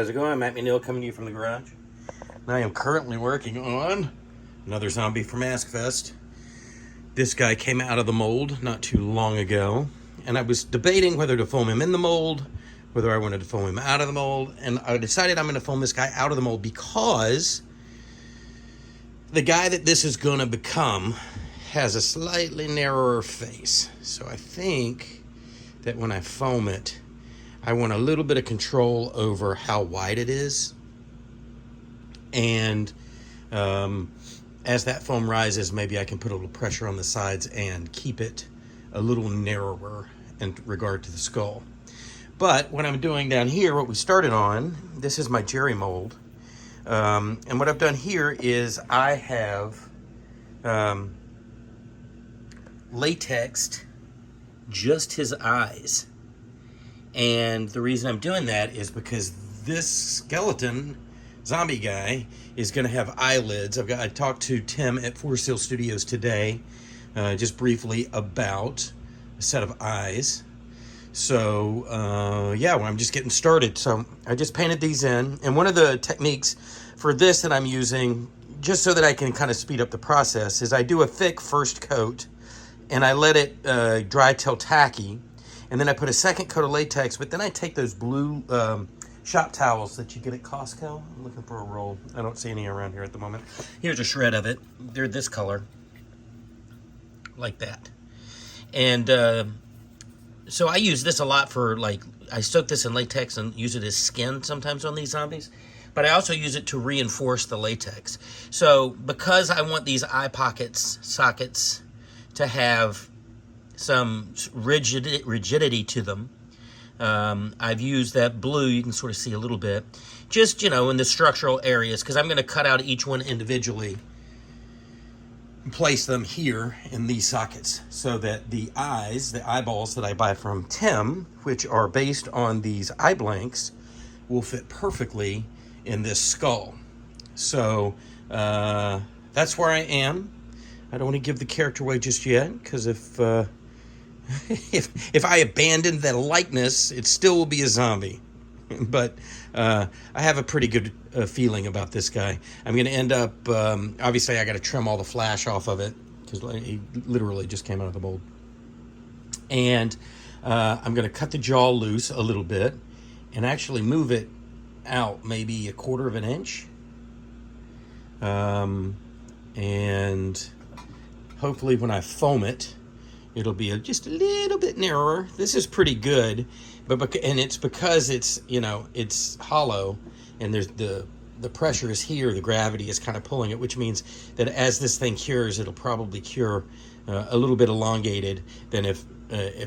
How's it going? I'm McNeil coming to you from the garage. And I am currently working on another zombie for MaskFest. This guy came out of the mold not too long ago, and I was debating whether to foam him in the mold, whether I wanted to foam him out of the mold, and I decided I'm going to foam this guy out of the mold because the guy that this is going to become has a slightly narrower face. So I think that when I foam it, I want a little bit of control over how wide it is. And as that foam rises, maybe I can put a little pressure on the sides and keep it a little narrower in regard to the skull. But what I'm doing down here, what we started on, this is my Jerry mold. And what I've done here is I have latexed just his eyes. And the reason I'm doing that is because this skeleton zombie guy is going to have eyelids. I talked to Tim at Four Seal Studios today, just briefly about a set of eyes. So yeah, well, I'm just getting started. So I just painted these in, and one of the techniques for this that I'm using, just so that I can kind of speed up the process, is I do a thick first coat, and I let it dry till tacky. And then I put a second coat of latex, but then I take those blue shop towels that you get at Costco. I'm looking for a roll. I don't see any around here at the moment. Here's a shred of it. They're this color, like that. And so I use this a lot for, like, I soak this in latex and use it as skin sometimes on these zombies. But I also use it to reinforce the latex. So because I want these eye sockets to have some rigidity to them, I've used that blue. You can sort of see a little bit, just, in the structural areas, because I'm going to cut out each one individually and place them here in these sockets so that the eyeballs that I buy from Tim, which are based on these eye blanks, will fit perfectly in this skull. So that's where I am. I don't want to give the character away just yet, because if I abandon that likeness, it still will be a zombie. But I have a pretty good feeling about this guy. I'm going to end up, obviously I got to trim all the flash off of it, because he literally just came out of the mold. And I'm going to cut the jaw loose a little bit and actually move it out maybe 1/4 of an inch. And hopefully when I foam it, it'll be just a little bit narrower. This is pretty good, and it's because it's it's hollow, and there's the pressure is here. The gravity is kind of pulling it, which means that as this thing cures, it'll probably cure a little bit elongated than if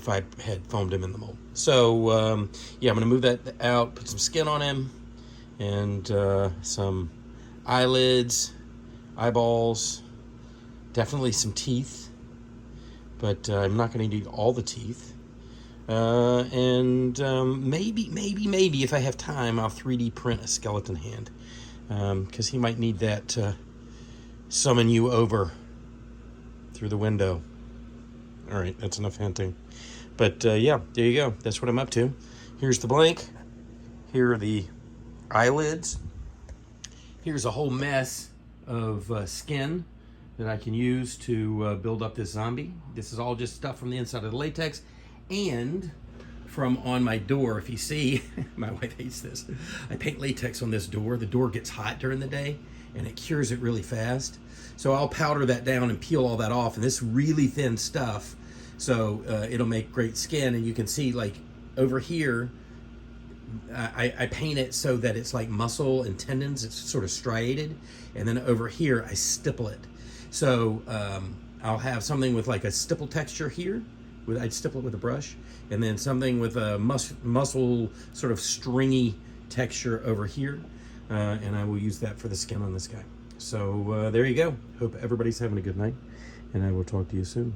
I had foamed him in the mold. So yeah, I'm gonna move that out, put some skin on him, and some eyelids, eyeballs, definitely some teeth. But I'm not going to need all the teeth. And maybe if I have time, I'll 3D print a skeleton hand. Because he might need that to summon you over through the window. All right, that's enough hinting. But yeah, there you go. That's what I'm up to. Here's the blank. Here are the eyelids. Here's a whole mess of skin that I can use to build up this zombie. This is all just stuff from the inside of the latex and from on my door. If you see, my wife hates this. I paint latex on this door. The door gets hot during the day and it cures it really fast. So I'll powder that down and peel all that off, and this really thin stuff, so it'll make great skin. And you can see, like, over here, I paint it so that it's like muscle and tendons. It's sort of striated. And then over here, I stipple it. So I'll have something with like a stipple texture here. I'd stipple it with a brush. And then something with a muscle sort of stringy texture over here. And I will use that for the skin on this guy. So there you go. Hope everybody's having a good night. And I will talk to you soon.